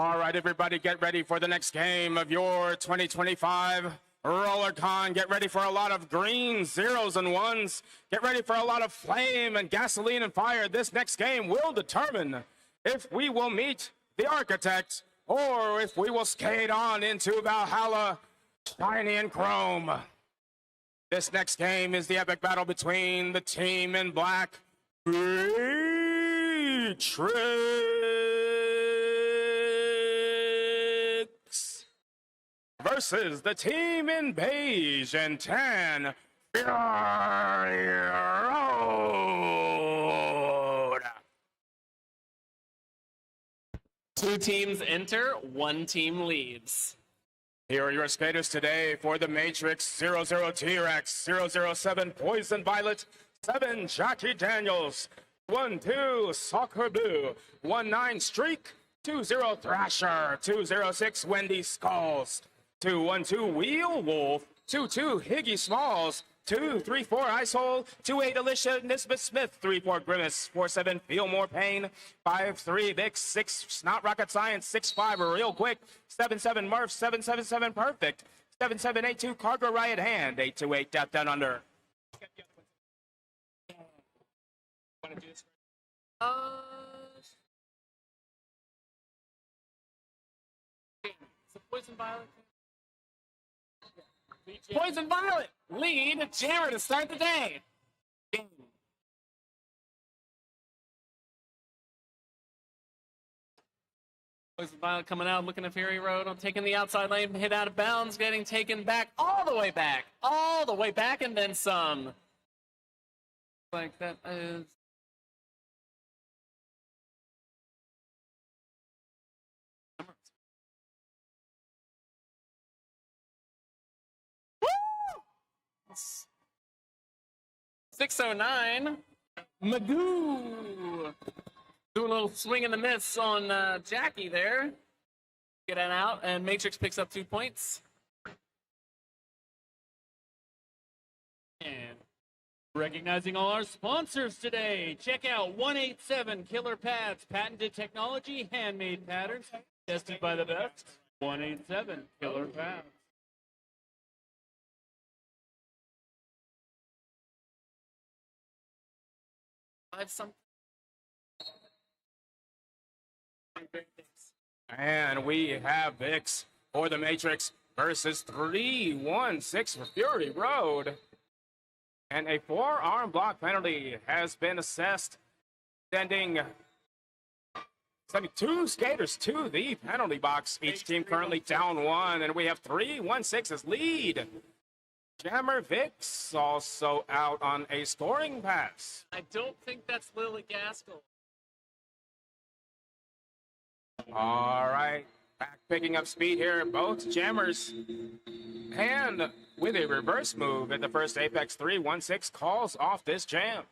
All right, everybody, get ready for the next game of your 2025 RollerCon. Get ready for a lot of greens, zeros, and ones. Get ready for a lot of flame and gasoline and fire. This next game will determine if we will meet the architect or if we will skate on into Valhalla, shiny and chrome. This next game is the epic battle between the team in black, Matrix, versus the team in beige and tan, Fury Road. Two teams enter, one team leaves. Here are your skaters today for the Matrix. 00 T-Rex, 007 Poison Violet, 7 Jackie Daniels, 12 Soccer Blue, 19 Streak, 20 Thrasher, 206 Wendy Skulls, 212 Wheel Wolf, 22 Higgy Smalls, 234 Icehole, 28 Alicia Nisbeth Smith, 34 Grimace, 47 Feel More Pain, 53 Vix, 6 Snot Rocket Science, 65 Real Quick, 77 Murph, 777 Perfect, 7782 Cargo Riot Hand, 828 Death Down Under. Poison Violet. Poison Violet lead Jammer to start the day. Poison Violet coming out, looking at Fury Road, taking the outside lane, hit out of bounds, getting taken back, all the way back, and then some. Like that is. Woo! 609, Magoo. Do a little swing and a miss on Jackie there. Get it out, and Matrix picks up 2 points. And recognizing all our sponsors today. Check out 187 Killer Pads, patented technology, handmade patterns, tested by the best. 187 Killer Pads. Something. And we have Vix for the Matrix versus 316 for Fury Road. And a forearm block penalty has been assessed, sending 2 skaters to the penalty box. Each team currently down 1, and we have 316 as lead. Jammer Vix also out on a scoring pass. I don't think that's Lily Gaskell. All right, back picking up speed here, both jammers. And with a reverse move at the first Apex, 316 calls off this jam.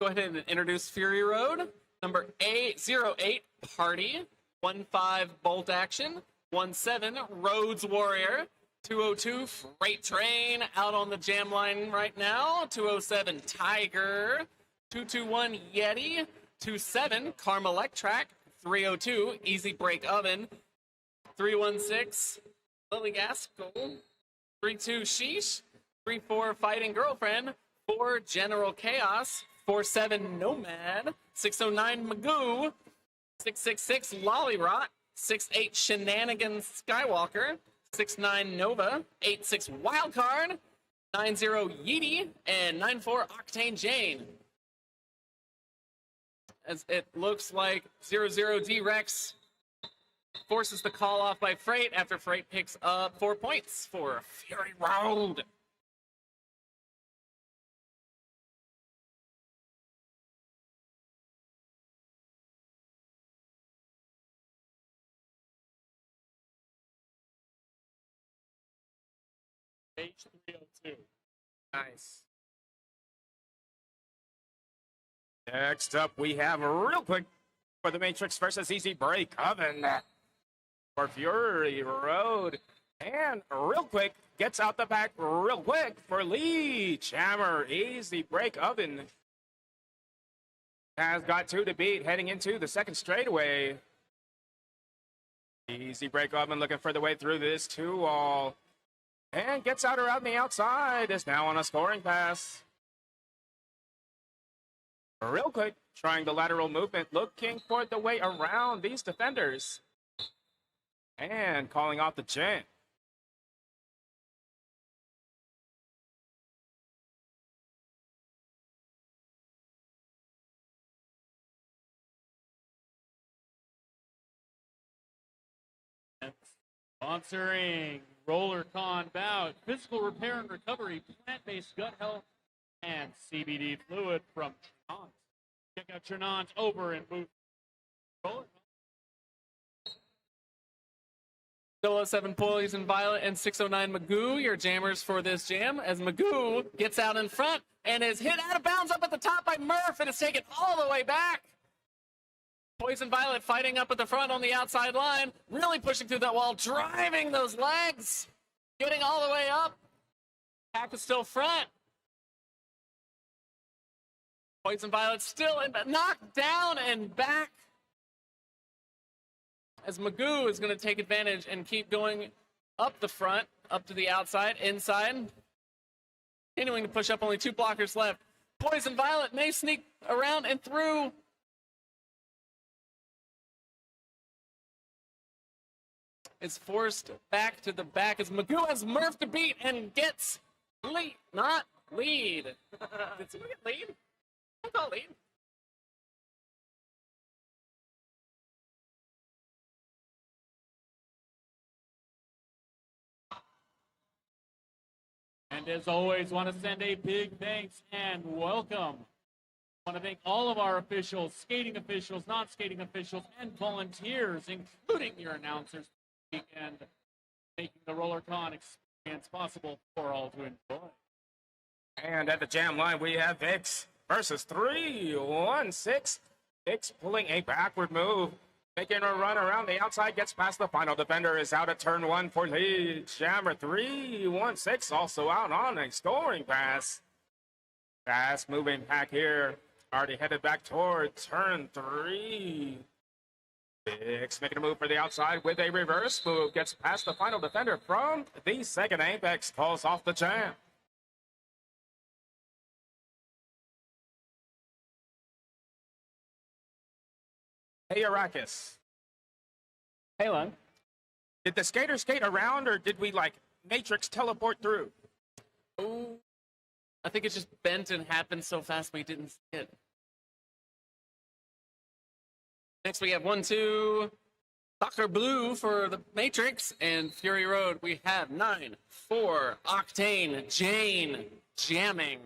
Go ahead and introduce Fury Road. Number 808 Party, 15 Bolt Action, 17 Rhodes Warrior, 202 Freight Train out on the jam line right now, 207 Tiger, 221 Yeti, 27 Carmelectrack, 302 Easy Break Oven, 316 Lily Gaskell, 32 Sheesh, 34 Fighting Girlfriend, 4 General Chaos, 47 Nomad, 609 Magoo, 666 Lollyrot, 68 Shenanigans Skywalker, 69 Nova, 86 Wildcard, 90 Yeety, and 94 Octane Jane. As it looks like 00 D-Rex forces the call off by Freight after Freight picks up 4 points for Fury Road. H302. Nice. Next up, we have real quick for the Matrix versus Easy Break Oven for Fury Road. And real quick gets out the back real quick for Lee Jammer. Easy Break Oven has got 2 to beat heading into the second straightaway. Easy break up and looking for the way through this 2-wall. And gets out around the outside. Is now on a scoring pass. Real quick, trying the lateral movement, looking for the way around these defenders. And calling off the jam. Sponsoring RollerCon bout, physical repair and recovery, plant-based gut health, and CBD fluid from Trinant. Check out Trinant over in booth. RollerCon. 007 Poison Violet and 609 Magoo, your jammers for this jam, as Magoo gets out in front and is hit out of bounds up at the top by Murph and is taken all the way back. Poison Violet fighting up at the front on the outside line, really pushing through that wall, driving those legs, getting all the way up. Pack is still front. Poison Violet still in, knocked down and back. As Magoo is going to take advantage and keep going up the front, up to the outside, inside. Continuing to push up, only 2 blockers left. Poison Violet may sneak around and through. Is forced back to the back as Magoo has Murph to beat and gets lead. Not lead. Did someone get lead? I thought lead. And as always, want to send a big thanks and welcome. Want to thank all of our officials, skating officials, non-skating officials, and volunteers, including your announcers, and making the RollerCon experience possible for all to enjoy. And at the jam line, we have Vix versus 316. Vix pulling a backward move, making a run around the outside, gets past the final defender, is out at turn 1 for lead. Jammer 316 also out on a scoring pass. Fast moving pack here, already headed back toward turn 3. Vix making a move for the outside with a reverse move, gets past the final defender from the second apex, calls off the jam. Hey, Arrakis. Hey, Lon. Did the skater skate around, or did we, like, Matrix teleport through? Oh, I think it just bent and happened so fast we didn't see it. Next, we have 1-2 Soccer Blue for the Matrix, and Fury Road. We have 9-4 Octane Jane jamming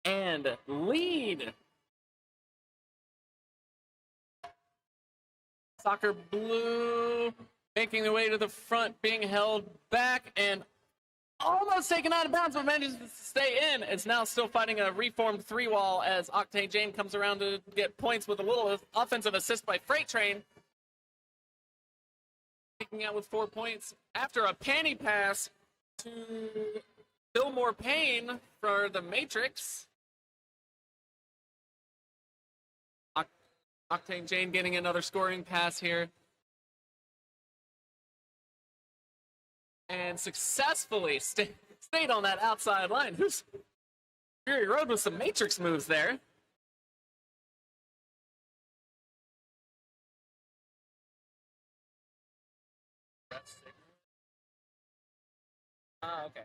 and lead. Soccer Blue making their way to the front, being held back and almost taken out of bounds, but manages to stay in. It's now still fighting a reformed 3-wall as Octane Jane comes around to get points with a little offensive assist by Freight Train. Taking out with 4 points after a panty pass to Still More Pain for the Matrix. Octane Jane getting another scoring pass here. And successfully stayed on that outside line. Who's Fury Road with some Matrix moves there. Okay.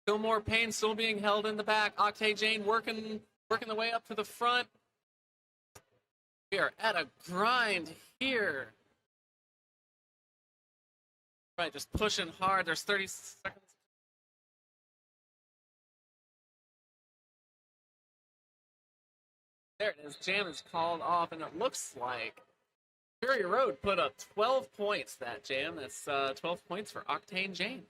Still More Pain still being held in the back. Octane Jane working the way up to the front. We are at a grind here. Right, just pushing hard. There's 30 seconds. There it is. Jam is called off, and it looks like Fury Road put up 12 points that jam. That's 12 points for Octane Jane.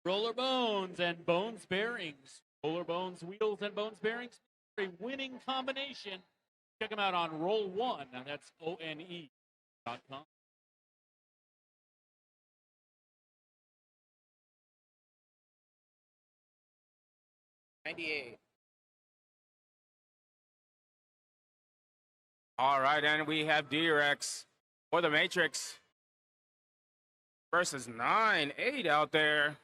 Roller Bones and Bones Bearings. Roller Bones wheels and Bones Bearings. A winning combination. Check them out on Roll1. Now that's ONE.com. 98. All right, and we have D-Rex for the Matrix versus 9-8 out there.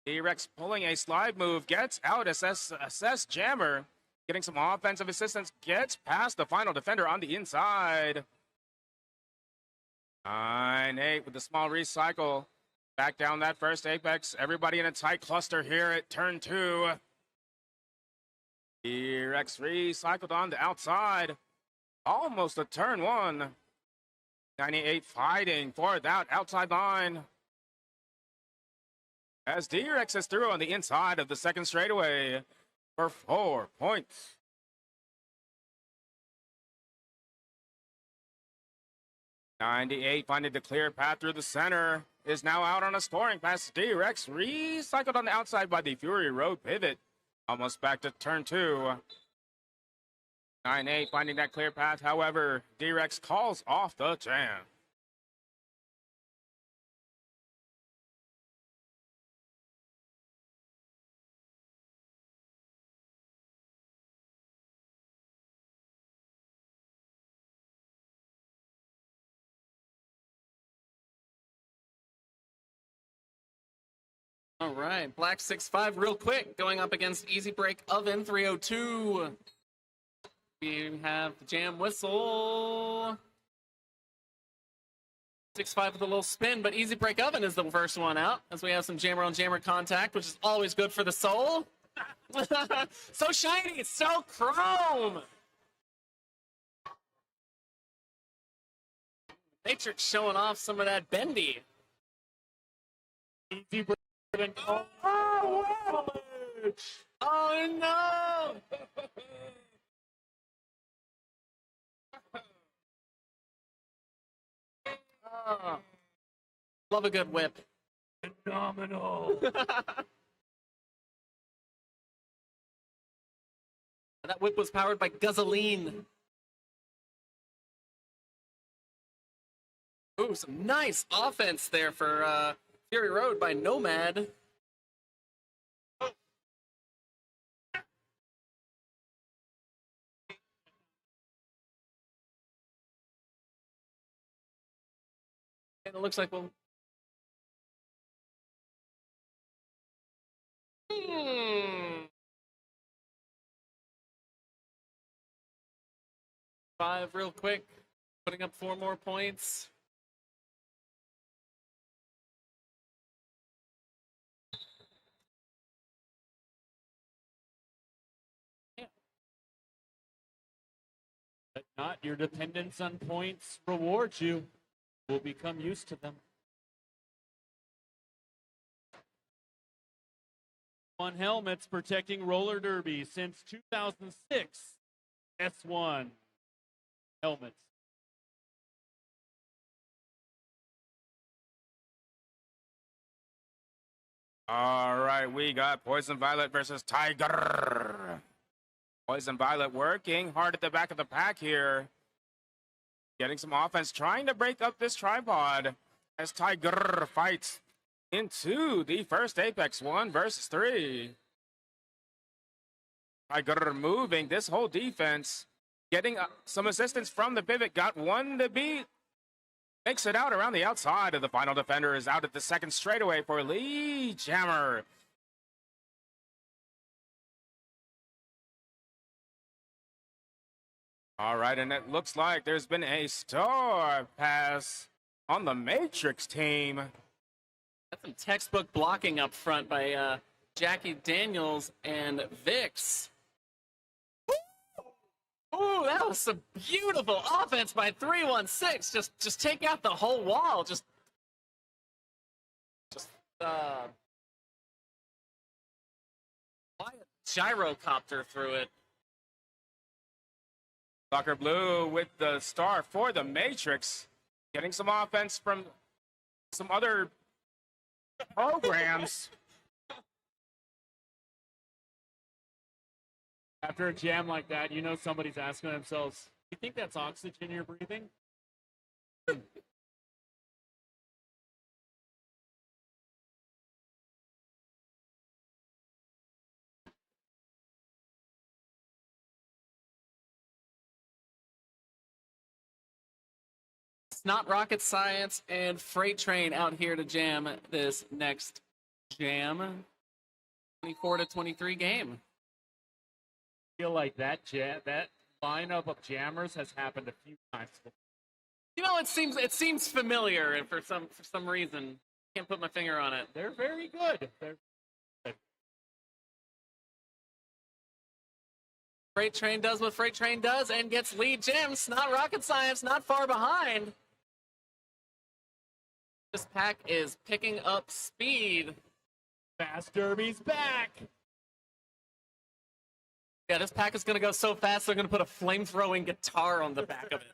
D-Rex pulling a slide move, gets out, assess jammer, getting some offensive assistance, gets past the final defender on the inside. 9-8 with the small recycle. Back down that first apex. Everybody in a tight cluster here at turn 2. D-Rex recycled on the outside. Almost a turn 1. 98 fighting for that outside line. As D-Rex is through on the inside of the second straightaway for 4 points. .98 finding the clear path through the center. Is now out on a scoring pass. D-Rex recycled on the outside by the Fury Road pivot. Almost back to turn 2. 9-8 finding that clear path. However, D-Rex calls off the jam. All right, Black 6-5 real quick, going up against Easy Break Oven 302. We have the jam whistle. 6-5 with a little spin, but Easy Break Oven is the first one out, as we have some jammer on jammer contact, which is always good for the soul. So shiny, it's so chrome. Matrix showing off some of that bendy. Easy break. Oh, Oh no! Oh. Love a good whip. phenomenal. That whip was powered by gasoline. Ooh, some nice offense there for Fury Road by Nomad. And it looks like we'll... Five real quick, putting up 4 more points. But not your dependence on points rewards you. Will become used to them. On helmets protecting roller derby since 2006. S1 helmets. All right, we got Poison Violet versus Tiger. Poison Violet working hard at the back of the pack here. Getting some offense, trying to break up this tripod as Tiger fights into the first Apex 1 versus 3. Tiger moving this whole defense, getting some assistance from the pivot, got one to beat. Makes it out around the outside of the final defender, is out at the second straightaway for Lee Jammer. All right, and it looks like there's been a star pass on the Matrix team. That's some textbook blocking up front by Jackie Daniels and Vix. Ooh, that was some beautiful offense by 316. Just take out the whole wall. Just fly a gyrocopter through it. Soccer Blue with the star for the Matrix. Getting some offense from some other programs. After a jam like that, you know somebody's asking themselves, you think that's oxygen you're breathing? It's not rocket science and Freight Train out here to jam this next jam. 24-23 game. Feel like that lineup of jammers has happened a few times before. You know, it seems familiar, and for some reason, can't put my finger on it. They're very good. They're good. Freight Train does what Freight Train does and gets lead gems. Not rocket science, not far behind. This pack is picking up speed. Fast Derby's back. Yeah, this pack is going to go so fast, they're going to put a flame-throwing guitar on the back of it.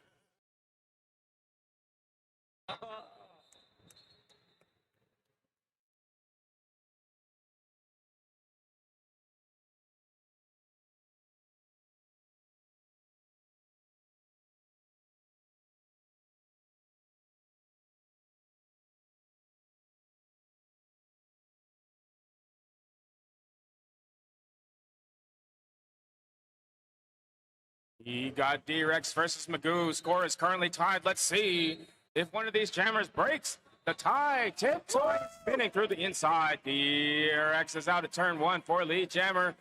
He got D-Rex versus Magoo. Score is currently tied. Let's see if one of these jammers breaks the tie. Tiptoe spinning through the inside. D-Rex is out at turn one for lead jammer.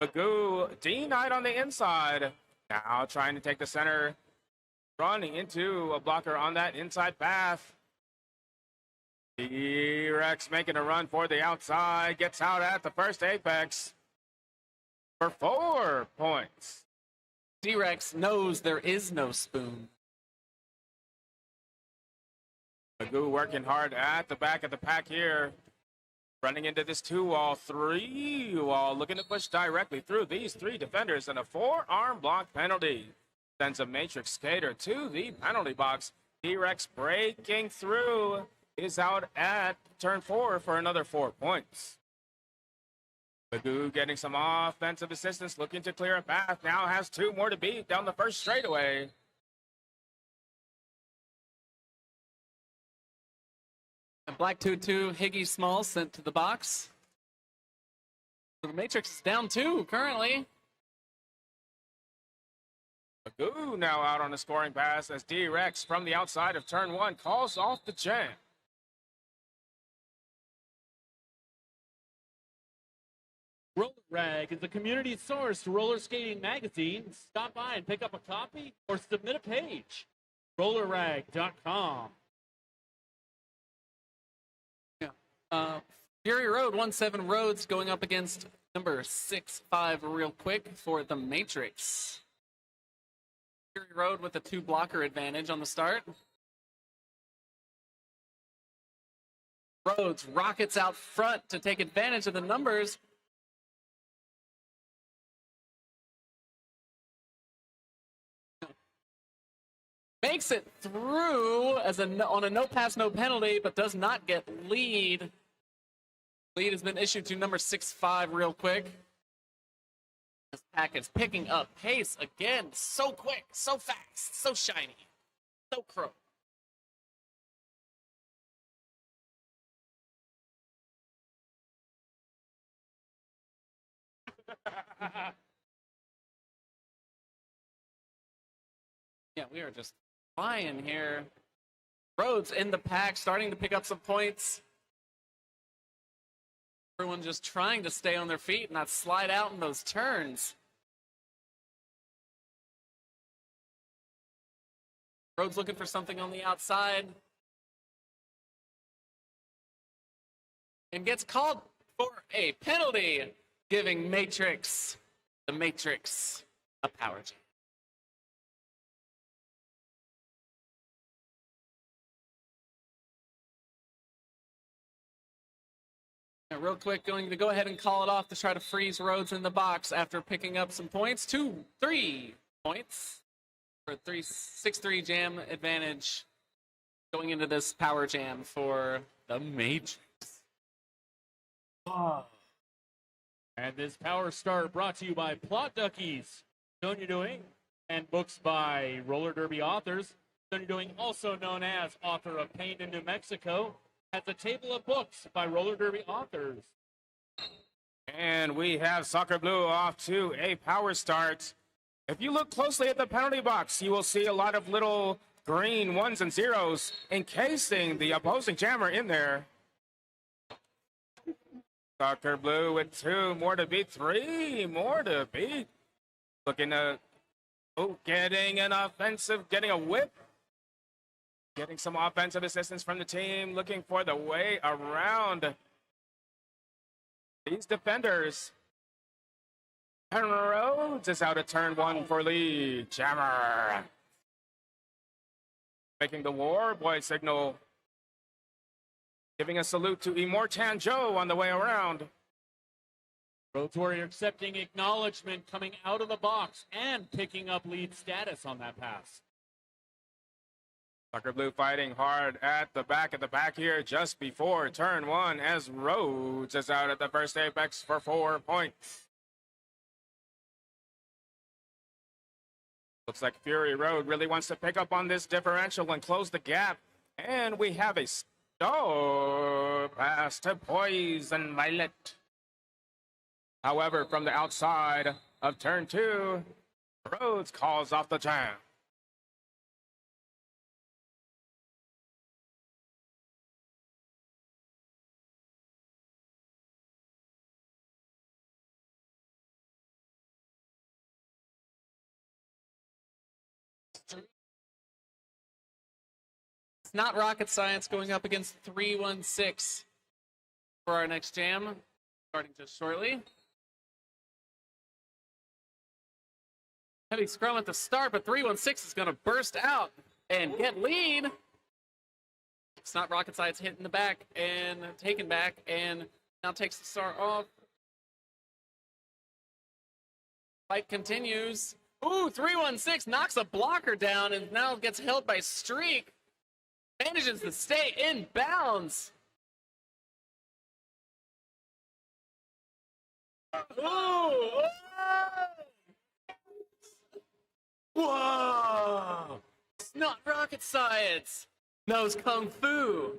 Magoo, D-Knight on the inside. Now trying to take the center. Running into a blocker on that inside path. D-Rex making a run for the outside. Gets out at the first apex for 4 points. D-Rex knows there is no spoon. Magoo working hard at the back of the pack here. Running into this 2-wall, 3-wall, looking to push directly through these 3 defenders, and a 4-arm block penalty sends a Matrix Skater to the penalty box. D-Rex breaking through, is out at turn 4 for another 4 points. Magoo getting some offensive assistance, looking to clear a path. Now has 2 more to beat down the first straightaway. And Black 2-2, Higgy Small sent to the box. So the Matrix is down 2 currently. Magoo now out on a scoring pass as D-Rex from the outside of turn 1 calls off the jam. Roller Rag is a community-sourced roller skating magazine. Stop by and pick up a copy or submit a page. RollerRag.com. Fury Road, 1-7 Roads going up against number 6-5 real quick for the Matrix. Fury Road with a 2-blocker advantage on the start. Rhodes rockets out front to take advantage of the numbers. Makes it through as on a no pass, no penalty, but does not get lead. Lead has been issued to number 6-5 real quick. This pack is picking up pace again. So quick, so fast, so shiny, so crow. Yeah, we are just flying here. Rhodes in the pack, starting to pick up some points. Everyone just trying to stay on their feet and not slide out in those turns. Rhodes looking for something on the outside. And gets called for a penalty, giving the Matrix, a power jam. Real quick, going to go ahead and call it off to try to freeze Rhodes in the box after picking up some points. 3 points for 6-3 jam advantage going into this power jam for the Matrix. And this power start brought to you by Plot Duckies, Sonia Doing, and books by roller derby authors. Sonia Doing, also known as author of Pain in New Mexico, has a table of books by roller derby authors. And we have Soccer Blue off to a power start. If you look closely at the penalty box, you will see a lot of little green ones and zeros, encasing the opposing jammer in there. Soccer Blue with 2 more to beat, 3 more to beat. Looking to, getting an offensive, getting a whip. Getting some offensive assistance from the team, looking for the way around these defenders. And Rhodes is out at turn 1 for lead. Jammer making the war boy signal. Giving a salute to Immortan Joe on the way around. Rhodes Warrior accepting acknowledgement, coming out of the box and picking up lead status on that pass. Soccer Blue fighting hard at the back here just before turn 1 as Rhodes is out at the first apex for 4 points. Looks like Fury Road really wants to pick up on this differential and close the gap. And we have a star pass to Poison Violet. However, from the outside of turn 2, Rhodes calls off the jam. It's not rocket science going up against 316 for our next jam, starting just shortly. Heavy scrum at the start, but 316 is going to burst out and get lead. It's not rocket science hitting the back and taken back, and now takes the star off. Fight continues. Ooh, 316 knocks a blocker down and now gets held by Streak. Manages to stay in bounds. Ooh! Whoa! It's not rocket science. Knows kung fu.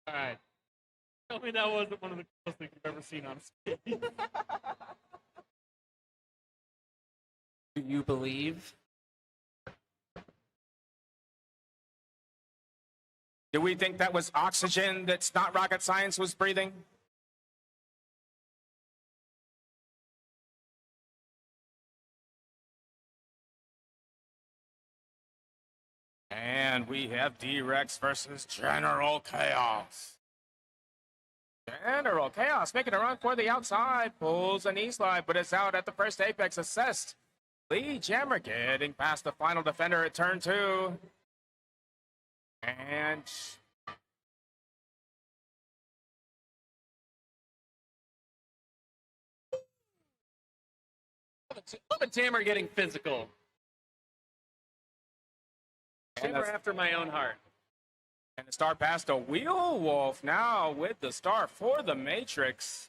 All right. Tell me that wasn't one of the coolest things you've ever seen on stage. Do you believe? Do we think that was oxygen that's not rocket science was breathing? And we have D-Rex versus General Chaos. General Chaos making a run for the outside, pulls an E-slide, but it's out at the first apex assessed. Lee Jammer getting past the final defender at turn 2. And Love a Jammer getting physical. Jammer after my own heart. And the star pass to Wheel Wolf now with the star for the Matrix.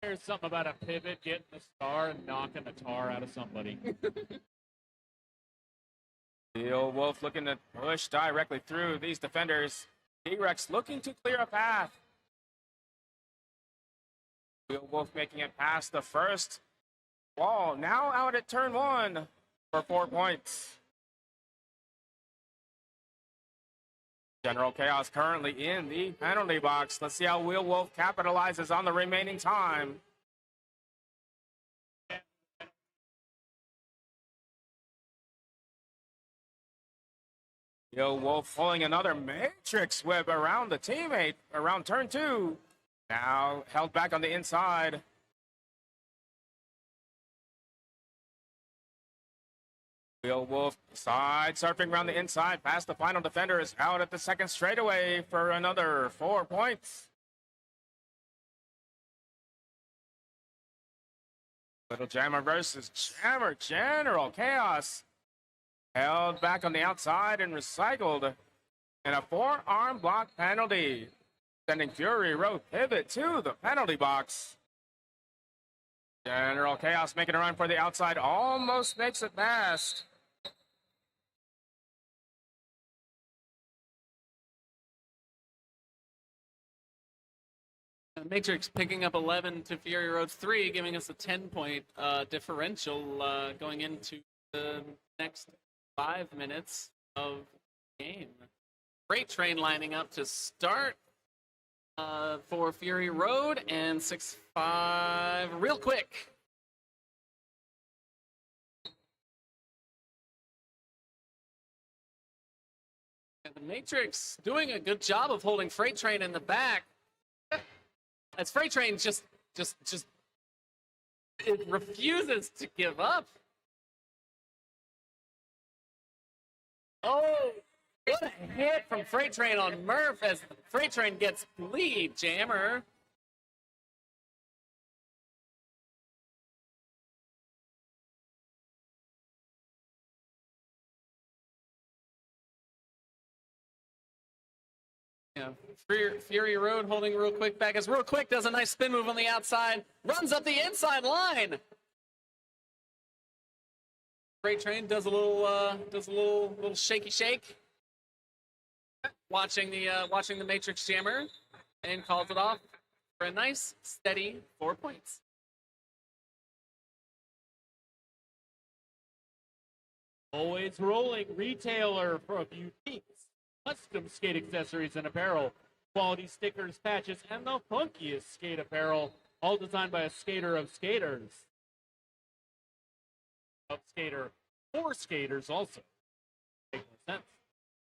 There's something about a pivot, getting the star, and knocking the tar out of somebody. Wheel Wolf looking to push directly through these defenders. D-Rex looking to clear a path. Wheel Wolf making it past the first wall. Now out at turn 1 for 4 points. General Chaos currently in the penalty box. Let's see how Wheel Wolf capitalizes on the remaining time. Wheel Wolf pulling another Matrix whip around the teammate around turn 2. Now held back on the inside. Wheel Wolf side surfing around the inside past the final defender, is out at the second straightaway for another 4 points. Little Jammer versus Jammer. General Chaos held back on the outside and recycled in a 4-arm block penalty, sending Fury Road pivot to the penalty box. General Chaos making a run for the outside, almost makes it past. Matrix picking up 11 to Fury Road's 3, giving us a 10-point differential going into the next 5 minutes of the game. Freight train lining up to start for Fury Road, and 6-5 real quick. And the Matrix doing a good job of holding Freight Train in the back. As Freight Train just it refuses to give up. Oh, what a hit from Freight Train on Murph as Freight Train gets lead, Jammer. Yeah, Fury Road holding Real Quick back as Real Quick does a nice spin move on the outside, runs up the inside line. Freight Train does a little shaky shake, watching the Matrix Jammer, and calls it off for a nice steady 4 points. Always Rolling retailer for boutiques, custom skate accessories and apparel, quality stickers, patches, and the funkiest skate apparel, all designed by a skater of skaters. Of skater for skaters also. Makes no sense.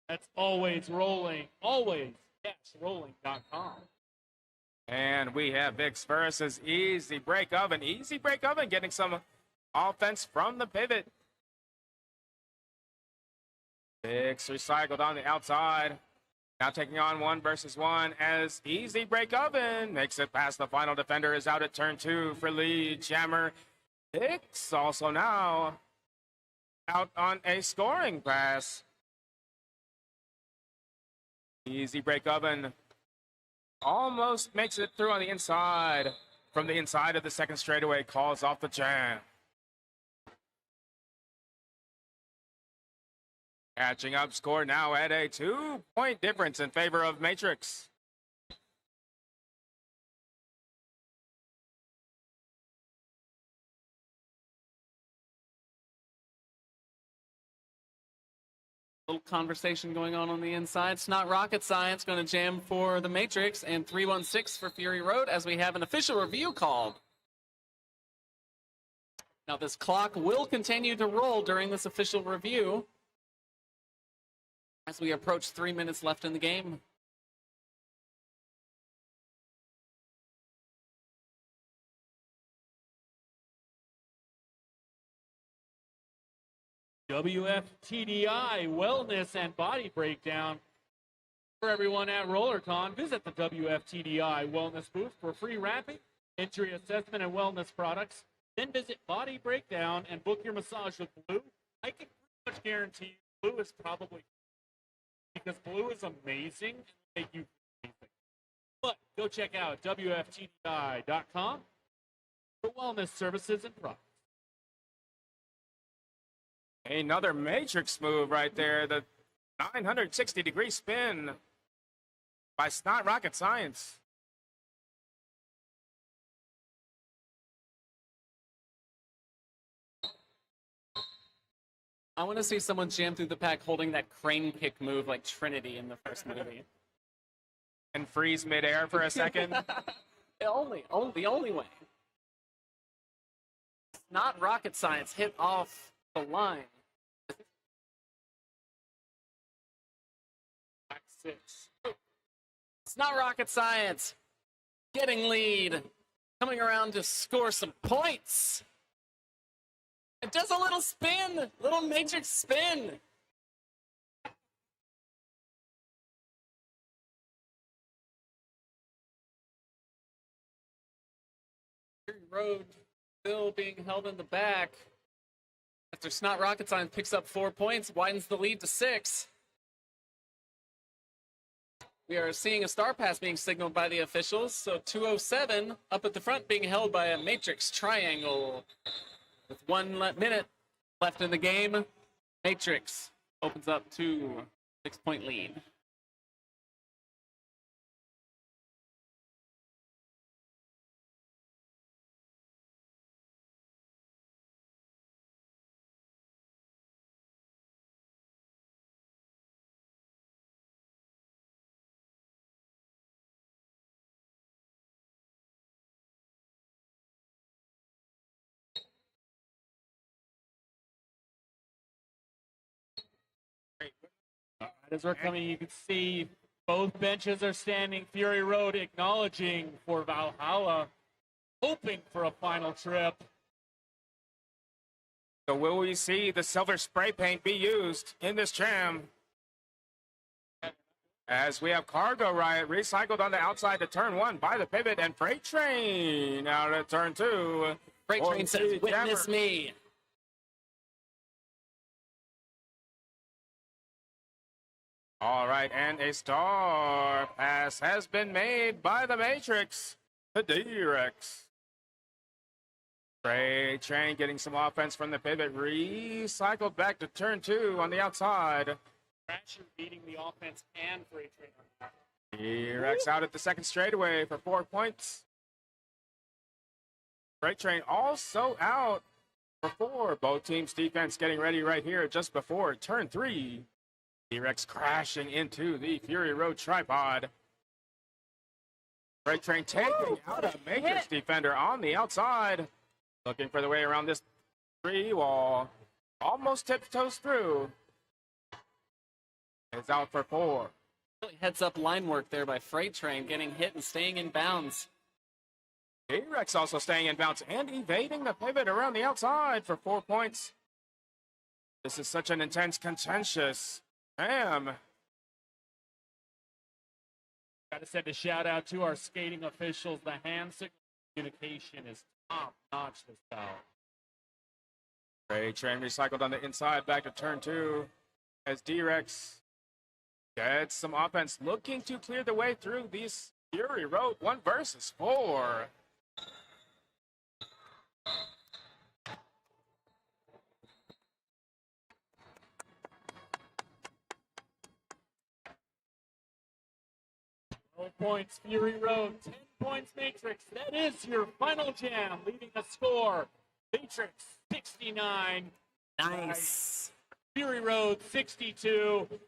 That's Always Rolling, always-rolling.com. And we have Vix versus Easy Break Oven. Easy Break Oven getting some offense from the pivot. Vix recycled on the outside. Now taking on 1 versus 1 as Easy Break Oven makes it past the final defender, is out at turn 2 for lead Jammer. Vix also now out on a scoring pass. Easy Break Oven almost makes it through on the inside. From the inside of the second straightaway, calls off the jam. Catching up, score now at a 2-point difference in favor of Matrix. Little conversation going on the inside. It's not rocket science. Going to jam for the Matrix and 316 for Fury Road as we have an official review called. Now this clock will continue to roll during this official review as we approach 3 minutes left in the game. WFTDI Wellness and Body Breakdown. For everyone at RollerCon, visit the WFTDI Wellness booth for free wrapping, injury assessment, and wellness products. Then visit Body Breakdown and book your massage with Blue. I can pretty much guarantee you Blue is probably, because Blue is amazing and make you amazing. But go check out WFTDI.com for wellness services and products. Another Matrix move right there. The 960-degree spin by Snot Rocket Science. I want to see someone jam through the pack holding that crane kick move like Trinity in the first movie. And freeze midair for a second. The only way. It's not rocket science. Hit off the line. Back 6. It's not rocket science. Getting lead. Coming around to score some points. It does a little spin. Little Matrix spin. Road still being held in the back. After Snot Rocket Science picks up 4 points, widens the lead to 6. We are seeing a star pass being signaled by the officials. So 207 up at the front being held by a Matrix triangle. With 1 minute left in the game, Matrix opens up to 6-point lead. As we're coming, you can see both benches are standing. Fury Road acknowledging for Valhalla, hoping for a final trip. So will we see the silver spray paint be used in this jam? As we have Cargo Riot recycled on the outside to turn 1 by the pivot, and Freight Train out at turn 2. Freight Train says, "Witness me." All right, and a star pass has been made by the Matrix to D-Rex. Freight Train getting some offense from the pivot, recycled back to turn 2 on the outside. Thrasher beating the offense and Freight Train on that. D-Rex out at the second straightaway for 4 points. Freight Train also out for 4. Both teams' defense getting ready right here just before turn 3. D-Rex crashing into the Fury Road tripod. Freight Train taking out a Matrix defender on the outside. Looking for the way around this tree wall. Almost tiptoes through. It's out for 4. Heads up line work there by Freight Train, getting hit and staying in bounds. D-Rex also staying in bounds and evading the pivot around the outside for 4 points. This is such an intense, contentious jam. Got to send a shout out to our skating officials. The hand signal communication is top notch this bout. Freight Train recycled on the inside back to turn 2 as D-Rex gets some offense, looking to clear the way through these Fury Road 1 versus 4. Points, Fury Road, 10 points, Matrix. That is your final jam, leading the score. Matrix 69. Nice. Fury Road 62.